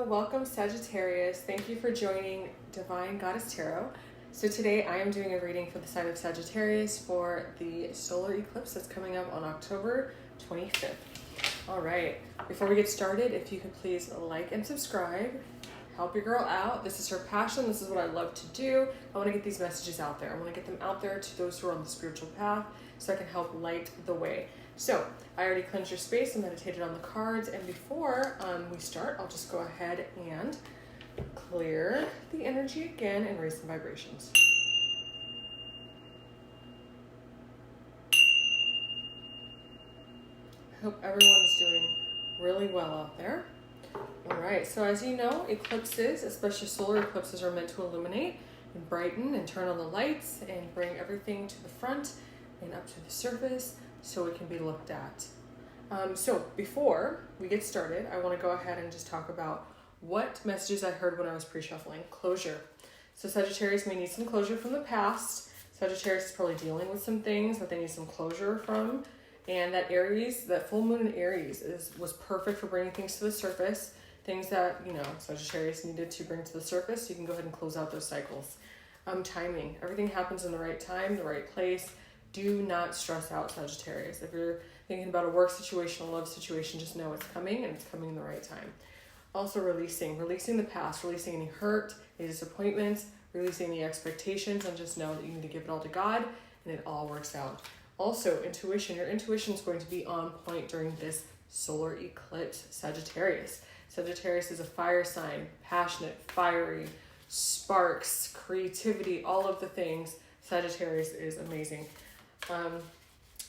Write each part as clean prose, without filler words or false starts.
Welcome Sagittarius. Thank you for joining Divine Goddess Tarot. So today I am doing a reading for the sign of Sagittarius for the solar eclipse that's coming up on October 25th. All right, before we get started, if you could please like and subscribe, help your girl out. This is her passion. This is what I love to do. I want to get these messages out there. I want to get them out there to those who are on the spiritual path so I can help light the way. So I already cleansed your space and meditated on the cards. And before we start, I'll just go ahead and clear the energy again and raise some vibrations. I hope everyone is doing really well out there. All right, so as you know, eclipses, especially solar eclipses, are meant to illuminate and brighten and turn on the lights and bring everything to the front and up to the surface so it can be looked at. So before we get started, I want to go ahead and just talk about what messages I heard when I was pre-shuffling. Closure. So Sagittarius may need some closure from the past. Sagittarius is probably dealing with some things that they need some closure from. And that Aries, that full moon in Aries was perfect for bringing things to the surface. Things that, Sagittarius needed to bring to the surface. So you can go ahead and close out those cycles. Timing. Everything happens in the right time, the right place. Do not stress out, Sagittarius. If you're thinking about a work situation, a love situation, just know it's coming and it's coming in the right time. Also releasing the past, releasing any hurt, any disappointments, releasing the expectations, and just know that you need to give it all to God and it all works out. Also, intuition. Your intuition is going to be on point during this solar eclipse, Sagittarius. Sagittarius is a fire sign, passionate, fiery, sparks, creativity, all of the things. Sagittarius is amazing.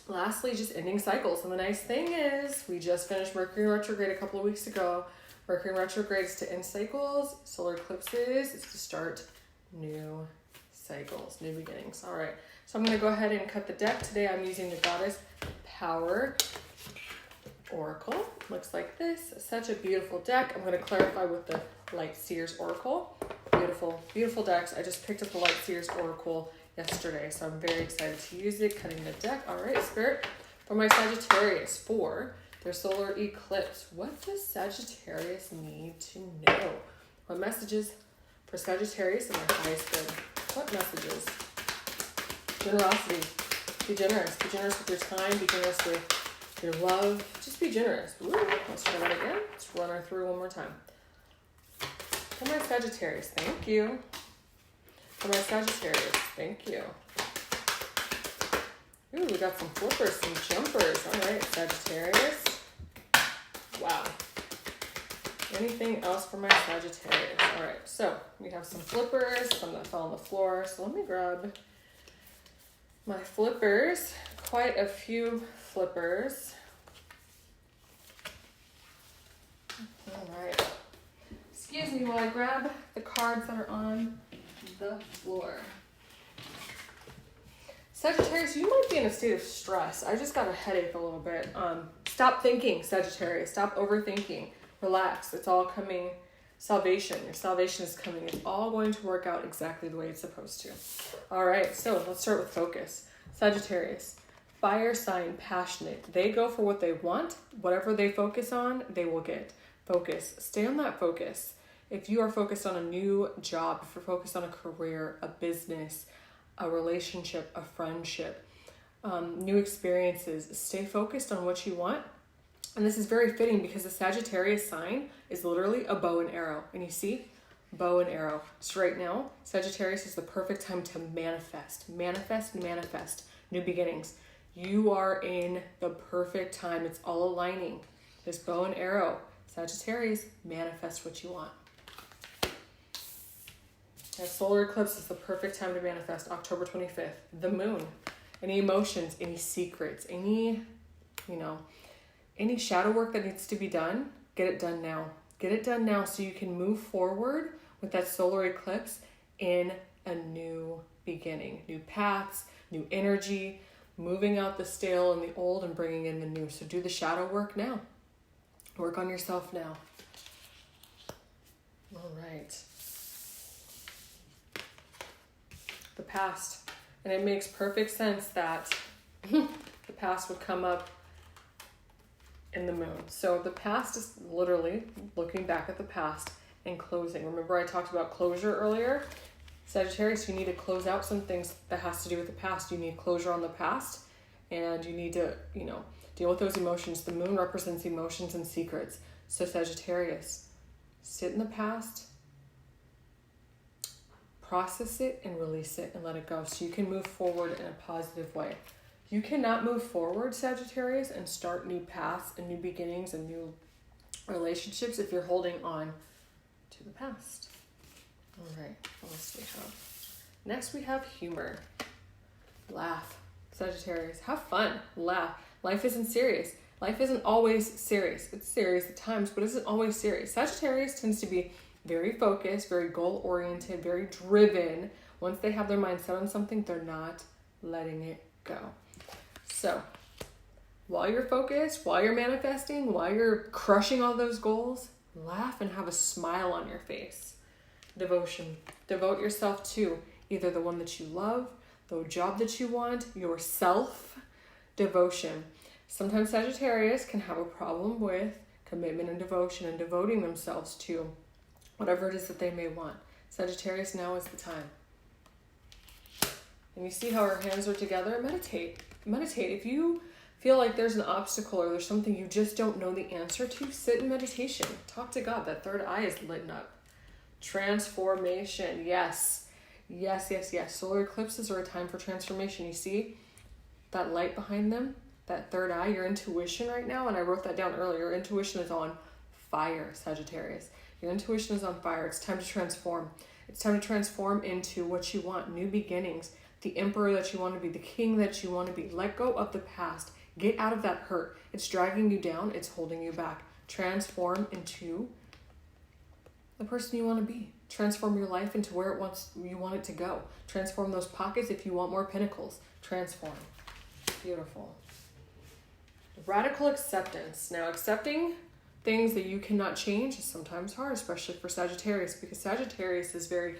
Lastly, just ending cycles. And the nice thing is we just finished Mercury retrograde a couple of weeks ago. Mercury retrograde is to end cycles. Solar eclipses is to start new cycles, new beginnings. All right. So I'm going to go ahead and cut the deck. Today I'm using the Goddess Power Oracle. Looks like this. Such a beautiful deck. I'm going to clarify with the Light Seers Oracle. Beautiful, beautiful decks. I just picked up the Light Seers Oracle yesterday, so I'm very excited to use it. Cutting the deck. All right, Spirit, for my Sagittarius, for their solar eclipse, what does Sagittarius need to know? What messages for Sagittarius and their highest good? What messages? Generosity. Be generous. Be generous with your time. Be generous with your love. Just be generous. Ooh, let's try that again. Let's run her through one more time. For my Sagittarius, thank you. For my Sagittarius, thank you. Ooh, we got some flippers, some jumpers. All right, Sagittarius. Wow. Anything else for my Sagittarius? All right, so we have some flippers, some that fell on the floor. So let me grab my flippers. Quite a few flippers. All right. Excuse me while I grab the cards that are on the floor. Sagittarius, you might be in a state of stress. I just got a headache a little bit. Stop thinking, Sagittarius. Stop overthinking. Relax. It's all coming. Salvation. Your salvation is coming. It's all going to work out exactly the way it's supposed to. All right, so let's start with focus. Sagittarius, fire sign, passionate. They go for what they want. Whatever they focus on, they will get. Focus. Stay on that focus. If you are focused on a new job, if you're focused on a career, a business, a relationship, a friendship, new experiences, stay focused on what you want. And this is very fitting because the Sagittarius sign is literally a bow and arrow. And you see, bow and arrow. So right now, Sagittarius is the perfect time to manifest, manifest, manifest new beginnings. You are in the perfect time. It's all aligning. This bow and arrow. Sagittarius, manifest what you want. That solar eclipse is the perfect time to manifest. October 25th. The moon. Any emotions, any secrets, any shadow work that needs to be done, get it done now. Get it done now so you can move forward with that solar eclipse in a new beginning. New paths, new energy, moving out the stale and the old and bringing in the new. So do the shadow work now. Work on yourself now. All right. The past. And it makes perfect sense that the past would come up in the moon. So the past is literally looking back at the past. and closing. Remember I talked about closure earlier? Sagittarius, you need to close out some things that has to do with the past. You need closure on the past, and you need to, deal with those emotions. The moon represents emotions and secrets. So Sagittarius, sit in the past, process it and release it and let it go so you can move forward in a positive way. You cannot move forward, Sagittarius, and start new paths and new beginnings and new relationships if you're holding on to the past. All right, what else do we have? Next we have humor. Laugh. Sagittarius, have fun, laugh. Life isn't serious. Life isn't always serious. It's serious at times, but it isn't always serious. Sagittarius tends to be very focused, very goal-oriented, very driven. Once they have their mind set on something, they're not letting it go. So, while you're focused, while you're manifesting, while you're crushing all those goals, laugh and have a smile on your face. Devotion. Devote yourself to either the one that you love, the job that you want, yourself. Devotion. Sometimes Sagittarius can have a problem with commitment and devotion and devoting themselves to whatever it is that they may want. Sagittarius, now is the time. And you see how our hands are together? Meditate. Meditate. If you feel like there's an obstacle or there's something you just don't know the answer to, sit in meditation. Talk to God. That third eye is lit up. Transformation. Yes. Yes, yes, yes. Solar eclipses are a time for transformation. You see that light behind them? That third eye, your intuition right now, and I wrote that down earlier. Your intuition is on fire, Sagittarius. Your intuition is on fire. It's time to transform. It's time to transform into what you want, new beginnings, the emperor that you want to be, the king that you want to be. Let go of the past. Get out of that hurt. It's dragging you down. It's holding you back. Transform into the person you want to be. Transform your life into where you want it to go. Transform those pockets if you want more pinnacles. Transform. Beautiful. Radical acceptance. Now, accepting things that you cannot change is sometimes hard, especially for Sagittarius, because Sagittarius is very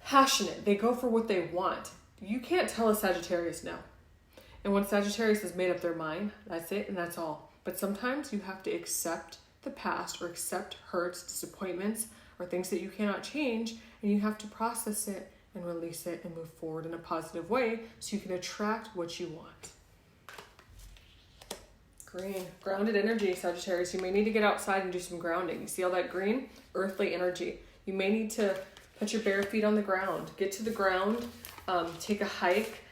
passionate. They go for what they want. You can't tell a Sagittarius no. And when Sagittarius has made up their mind, that's it and that's all. But sometimes you have to accept the past or accept hurts, disappointments, or things that you cannot change, and you have to process it and release it and move forward in a positive way so you can attract what you want. Green, grounded energy, Sagittarius. You may need to get outside and do some grounding. You see all that green? Earthly energy. You may need to put your bare feet on the ground. Get to the ground, take a hike,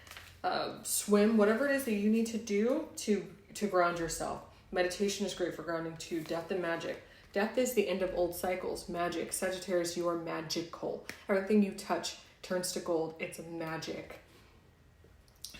swim, whatever it is that you need to do to ground yourself. Meditation is great for grounding too. Death and magic. Death is the end of old cycles. Magic. Sagittarius, you are magical. Everything you touch turns to gold. It's magic.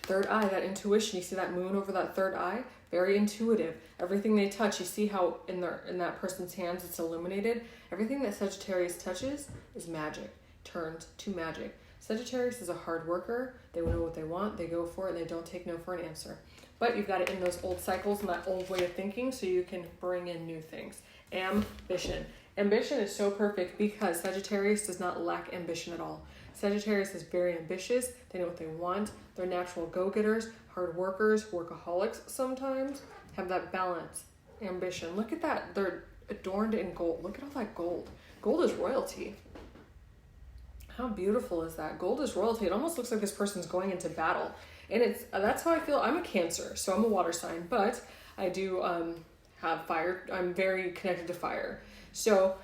Third eye, that intuition. You see that moon over that third eye? Very intuitive. Everything they touch, you see how in that person's hands it's illuminated? Everything that Sagittarius touches is magic. Turns to magic. Sagittarius is a hard worker. They know what they want. They go for it. And they don't take no for an answer. But you've got to end those old cycles and that old way of thinking so you can bring in new things. Ambition. Ambition is so perfect because Sagittarius does not lack ambition at all. Sagittarius is very ambitious. They know what they want. They're natural go-getters, hard workers, workaholics sometimes. Have that balance, ambition. Look at that. They're adorned in gold. Look at all that gold. Gold is royalty. How beautiful is that? Gold is royalty. It almost looks like this person's going into battle. And that's how I feel. I'm a Cancer, so I'm a water sign, but I do have fire. I'm very connected to fire. So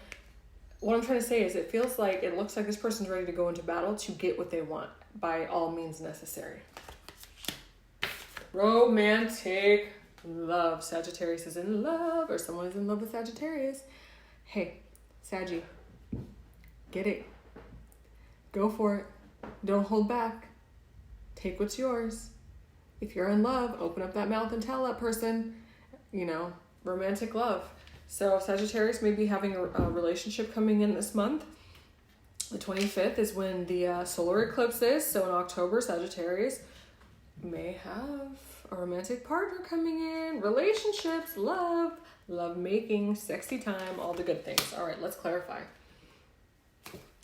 what I'm trying to say is it looks like this person's ready to go into battle to get what they want by all means necessary. Romantic love. Sagittarius is in love, or someone is in love with Sagittarius. Hey, Saggy, get it. Go for it. Don't hold back. Take what's yours. If you're in love, open up that mouth and tell that person, romantic love. So Sagittarius may be having a relationship coming in this month. The 25th is when the solar eclipse is. So in October, Sagittarius may have a romantic partner coming in. Relationships, love making, sexy time, all the good things. All right, let's clarify.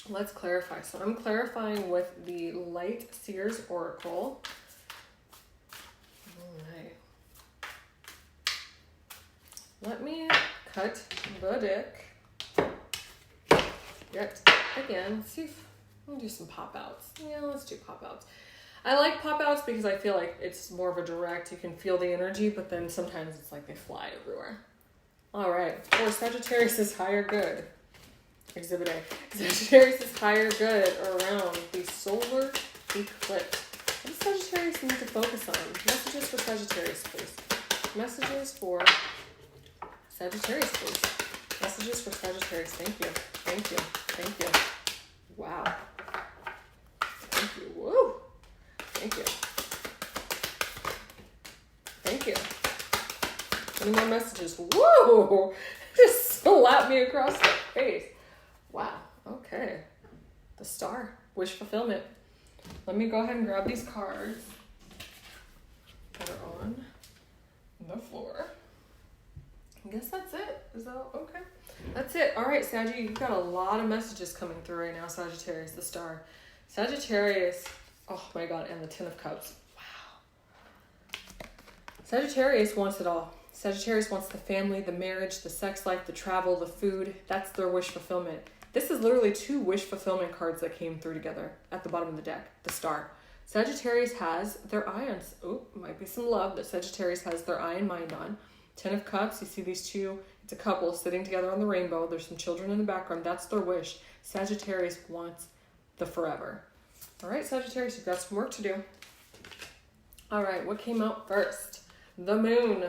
So I'm clarifying with the Light Seers Oracle. All right. Let me cut the deck. yet again. Let's see if we'll do some pop outs. Yeah, let's do pop outs. I like pop outs because I feel like it's more of a direct, you can feel the energy, but then sometimes it's like they fly everywhere. All right, or Sagittarius is higher good. Exhibit A. Sagittarius is higher good around the solar eclipse. What does Sagittarius need to focus on? Messages for Sagittarius, please. Messages for Sagittarius, please. Messages for Sagittarius. Thank you. Thank you. Thank you. Wow. Thank you. Woo. Thank you. Thank you. Any more messages? Woo! Just slapped me across the face. Wow. Okay. The star. Wish fulfillment. Let me go ahead and grab these cards that are on the floor. I guess that's it. Is that okay? That's it. All right, Saggy, you've got a lot of messages coming through right now. Sagittarius, the star. Sagittarius. Oh my God, and the Ten of Cups. Wow. Sagittarius wants it all. Sagittarius wants the family, the marriage, the sex life, the travel, the food. That's their wish fulfillment. This is literally 2 wish fulfillment cards that came through together at the bottom of the deck. The star. Sagittarius has their eye on, might be some love that Sagittarius has their eye and mind on. 10 of Cups, you see these 2, it's a couple sitting together on the rainbow. There's some children in the background. That's their wish. Sagittarius wants the forever. All right, Sagittarius, you've got some work to do. All right, what came out first? The moon.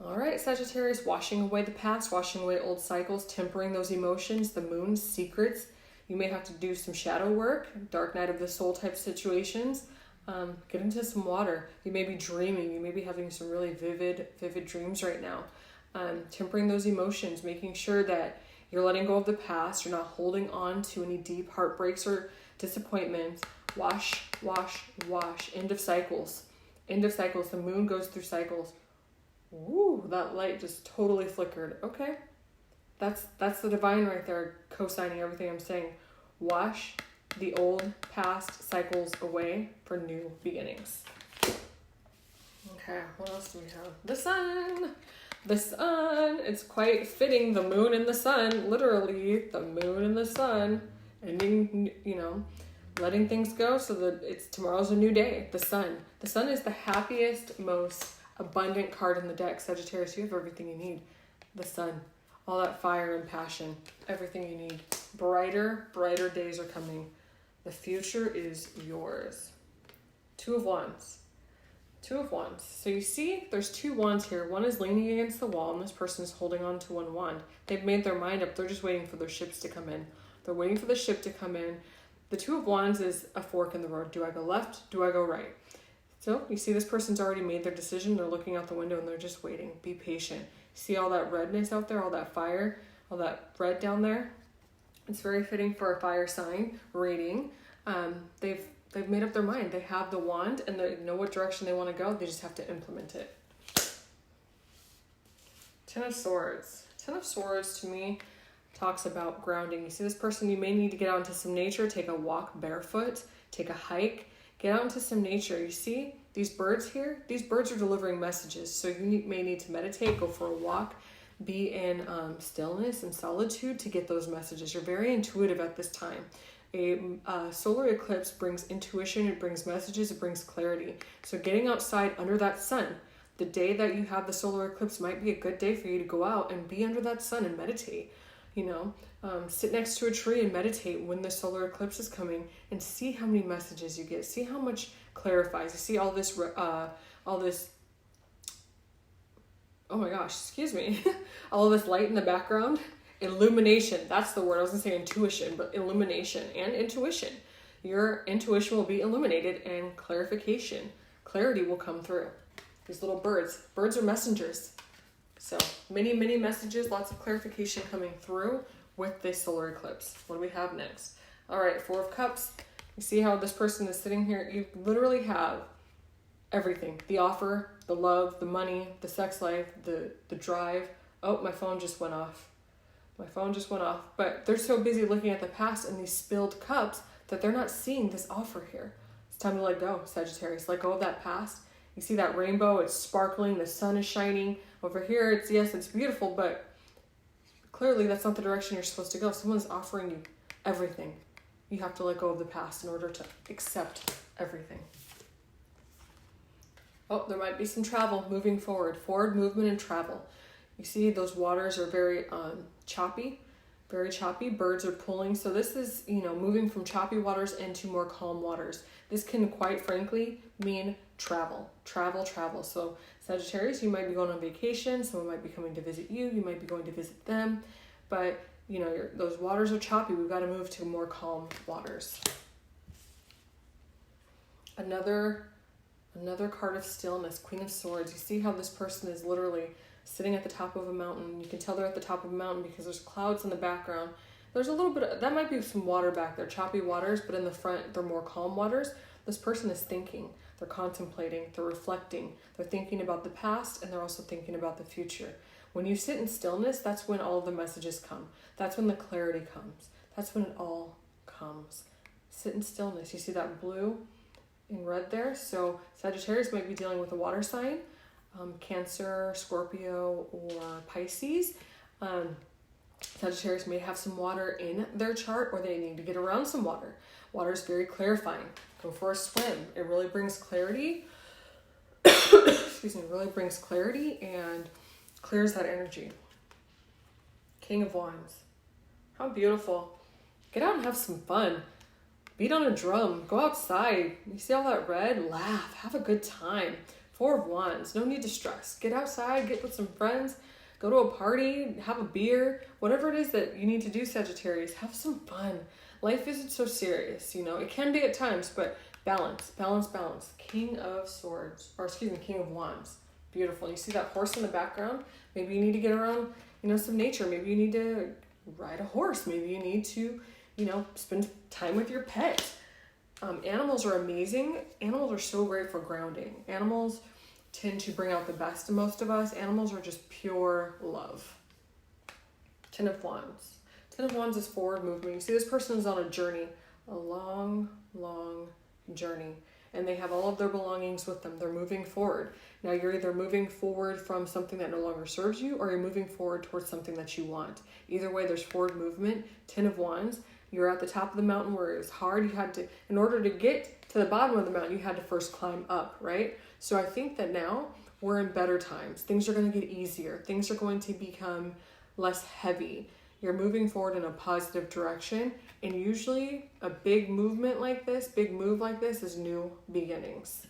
All right, Sagittarius, washing away the past, washing away old cycles, tempering those emotions, the moon, secrets. You may have to do some shadow work, dark night of the soul type situations. Get into some water. You may be dreaming. You may be having some really vivid dreams right now. Tempering those emotions, making sure that you're letting go of the past. You're not holding on to any deep heartbreaks or disappointments. Wash, wash, wash. End of cycles. End of cycles. The moon goes through cycles. Ooh, that light just totally flickered. Okay. That's the divine right there, co-signing everything I'm saying. Wash the old past cycles away for new beginnings. Okay, what else do we have? The sun. The sun. It's quite fitting. The moon and the sun. Literally, the moon and the sun. Ending, letting things go so that tomorrow's a new day. The sun. The sun is the happiest, most abundant card in the deck. Sagittarius, you have everything you need. The sun. All that fire and passion. Everything you need. Brighter days are coming. The future is yours. 2 of Wands. 2 of Wands. So you see, there's 2 wands here. One is leaning against the wall, and this person is holding on to one wand. They've made their mind up. They're just waiting for their ships to come in. They're waiting for the ship to come in. The 2 of Wands is a fork in the road. Do I go left? Do I go right? So you see this person's already made their decision. They're looking out the window and they're just waiting. Be patient. See all that redness out there, all that fire, all that red down there? It's very fitting for a fire sign reading. They've made up their mind. They have the wand and they know what direction they want to go. They just have to implement it. 10 of Swords. 10 of Swords to me talks about grounding. You see this person, you may need to get out into some nature, take a walk barefoot, take a hike, get out into some nature. You see these birds here? These birds are delivering messages. So you may need to meditate, go for a walk, be in stillness and solitude to get those messages. You're very intuitive at this time. A solar eclipse brings intuition, it brings messages, it brings clarity. So getting outside under that sun, the day that you have the solar eclipse might be a good day for you to go out and be under that sun and meditate. Sit next to a tree and meditate when the solar eclipse is coming and see how many messages you get. See how much clarifies. You see all this, oh my gosh, excuse me. All of this light in the background. Illumination, that's the word. I was going to say intuition, but illumination and intuition. Your intuition will be illuminated and clarification. Clarity will come through. These little birds. Birds are messengers. So many messages, lots of clarification coming through with this solar eclipse. What do we have next? All right, 4 of Cups. You see how this person is sitting here? You literally have everything. The offer, the love, the money, the sex life, the drive. Oh, my phone just went off. But they're so busy looking at the past and these spilled cups that they're not seeing this offer here. It's time to let go, Sagittarius. Let go of that past. You see that rainbow, it's sparkling, the sun is shining. Over here, it's beautiful, but clearly that's not the direction you're supposed to go. Someone's offering you everything. You have to let go of the past in order to accept everything. Oh, there might be some travel moving forward. Forward movement and travel. You see those waters are very choppy, very choppy. Birds are pulling. So this is, moving from choppy waters into more calm waters. This can quite frankly mean travel. So Sagittarius, you might be going on vacation. Someone might be coming to visit you. You might be going to visit them. But, those waters are choppy. We've got to move to more calm waters. Another card of stillness, Queen of Swords. You see how this person is literally sitting at the top of a mountain. You can tell they're at the top of a mountain because there's clouds in the background. There's a little bit of, that might be some water back there, choppy waters, but in the front, they're more calm waters. This person is thinking, they're contemplating, they're reflecting, they're thinking about the past, and they're also thinking about the future. When you sit in stillness, that's when all of the messages come. That's when the clarity comes. That's when it all comes. Sit in stillness. You see that blue in red there? So Sagittarius might be dealing with a water sign, Cancer, Scorpio, or Pisces. Sagittarius may have some water in their chart, or they need to get around some water. Water is very clarifying. Go for a swim. It really brings clarity. Excuse me, it really brings clarity and clears that energy. King of Wands. How beautiful. Get out and have some fun. Beat on a drum. Go outside. You see all that red? Laugh. Have a good time. Four of Wands. No need to stress. Get outside. Get with some friends. Go to a party. Have a beer. Whatever it is that you need to do, Sagittarius. Have some fun. Life isn't so serious, It can be at times, but balance. King of Swords. King of Wands. Beautiful. You see that horse in the background? Maybe you need to get around, some nature. Maybe you need to ride a horse. Maybe you need to, spend time with your pet. Animals are amazing. Animals are so great for grounding. Animals tend to bring out the best in most of us. Animals are just pure love. Ten of Wands. Ten of Wands is forward movement. You see this person is on a journey, a long, long journey. And they have all of their belongings with them. They're moving forward. Now you're either moving forward from something that no longer serves you, or you're moving forward towards something that you want. Either way, there's forward movement. Ten of Wands. You're at the top of the mountain where it was hard. You had to, in order to get to the bottom of the mountain, you had to first climb up, right? So I think that now we're in better times. Things are going to get easier. Things are going to become less heavy. You're moving forward in a positive direction. And usually a big move like this is new beginnings.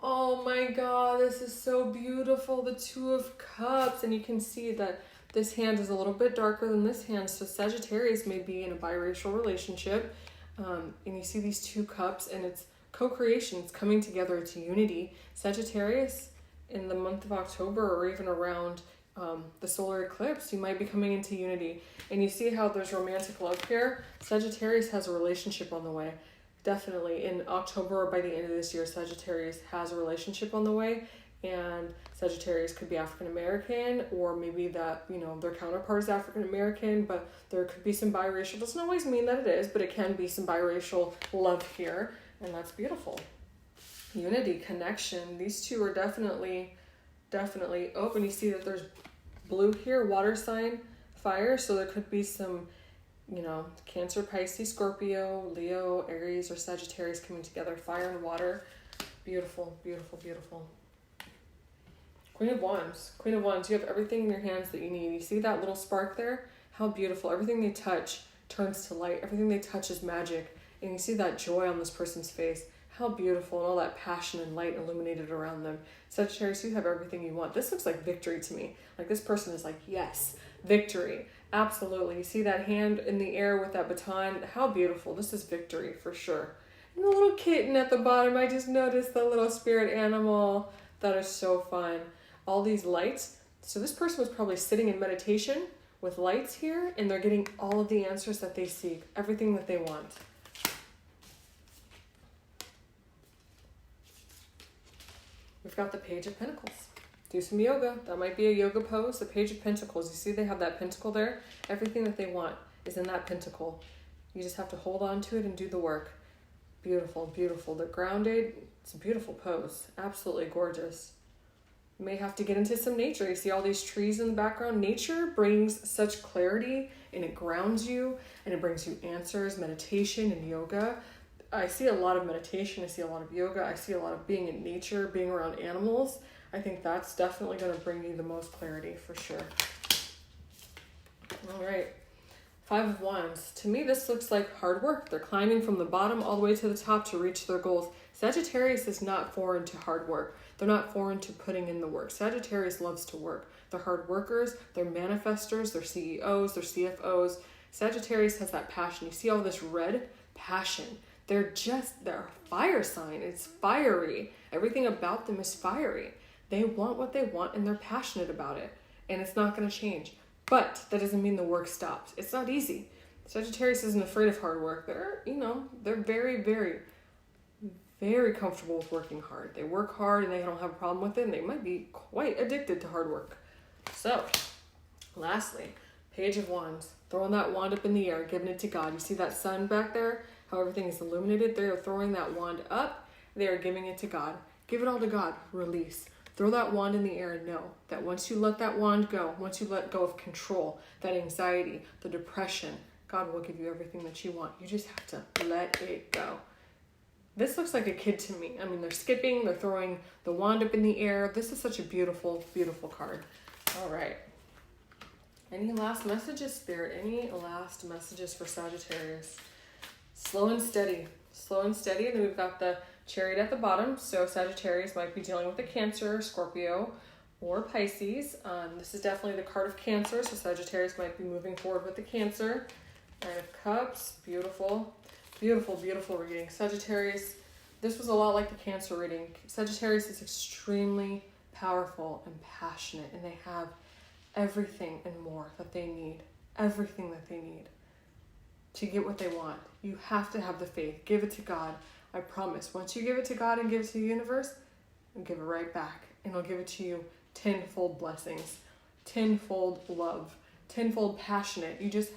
Oh my God, this is so beautiful. The Two of Cups. And you can see that this hand is a little bit darker than this hand. So Sagittarius may be in a biracial relationship. And you see these two cups, and it's co-creation. It's coming together. It's unity. Sagittarius, in the month of October, or even around the solar eclipse, you might be coming into unity. And you see how there's romantic love here. Sagittarius has a relationship on the way. Definitely in October, or by the end of this year, Sagittarius has a relationship on the way. And Sagittarius could be African American, or maybe that, their counterpart is African American, but there could be some biracial. Doesn't always mean that it is, but it can be some biracial love here. And that's beautiful. Unity, connection. These two are definitely open. You see that there's blue here, water sign, fire. So there could be some, Cancer, Pisces, Scorpio, Leo, Aries, or Sagittarius coming together. Fire and water. Beautiful, beautiful, beautiful. Queen of Wands. Queen of Wands, you have everything in your hands that you need. You see that little spark there? How beautiful. Everything they touch turns to light. Everything they touch is magic. And you see that joy on this person's face. How beautiful, and all that passion and light illuminated around them. Sagittarius, you have everything you want. This looks like victory to me. Like this person is like, yes, victory. Absolutely. You see that hand in the air with that baton? How beautiful. This is victory for sure. And the little kitten at the bottom, I just noticed the little spirit animal. That is so fun. All these lights. So this person was probably sitting in meditation with lights here, and they're getting all of the answers that they seek, everything that they want. We've got the Page of Pentacles. Do some yoga. That might be a yoga pose. The Page of Pentacles. You see they have that pentacle there? Everything that they want is in that pentacle. You just have to hold on to it and do the work. Beautiful, beautiful. They're grounded. It's a beautiful pose. Absolutely gorgeous. You may have to get into some nature. You see all these trees in the background. Nature brings such clarity, and it grounds you, and it brings you answers, meditation and yoga. I see a lot of meditation. I see a lot of yoga. I see a lot of being in nature, being around animals. I think that's definitely going to bring you the most clarity for sure. All right. 5 of Wands. To me, this looks like hard work. They're climbing from the bottom all the way to the top to reach their goals. Sagittarius is not foreign to hard work. They're not foreign to putting in the work. Sagittarius loves to work. They're hard workers. They're manifestors. They're CEOs. They're CFOs. Sagittarius has that passion. You see all this red passion. They're a fire sign. It's fiery. Everything about them is fiery. They want what they want and they're passionate about it. And it's not going to change. But that doesn't mean the work stops. It's not easy. Sagittarius isn't afraid of hard work. They're very, very, very comfortable with working hard. They work hard and they don't have a problem with it, and they might be quite addicted to hard work. So, lastly, Page of Wands. Throwing that wand up in the air, giving it to God. You see that sun back there? How everything is illuminated? They are throwing that wand up. They are giving it to God. Give it all to God. Release. Throw that wand in the air and know that once you let that wand go, once you let go of control, that anxiety, the depression, God will give you everything that you want. You just have to let it go. This looks like a kid to me. I mean, they're skipping, they're throwing the wand up in the air. This is such a beautiful, beautiful card. All right. Any last messages, Spirit? Any last messages for Sagittarius? Slow and steady. Slow and steady. And then we've got the Chariot at the bottom. So Sagittarius might be dealing with a Cancer, Scorpio, or Pisces. This is definitely the card of Cancer. So Sagittarius might be moving forward with the Cancer. Nine of Cups. Beautiful. Beautiful, beautiful reading. Sagittarius, this was a lot like the Cancer reading. Sagittarius is extremely powerful and passionate, and they have everything and more that they need. Everything that they need to get what they want. You have to have the faith. Give it to God. I promise. Once you give it to God and give it to the universe, and give it right back. And I'll give it to you tenfold blessings, tenfold love, tenfold passionate. You just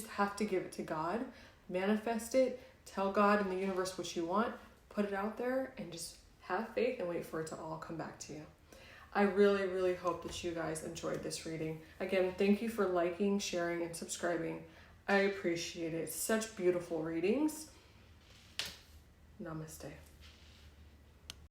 have to give it to God. Manifest it. Tell God and the universe what you want. Put it out there and just have faith and wait for it to all come back to you. I really, really hope that you guys enjoyed this reading. Again, thank you for liking, sharing, and subscribing. I appreciate it. Such beautiful readings. Namaste.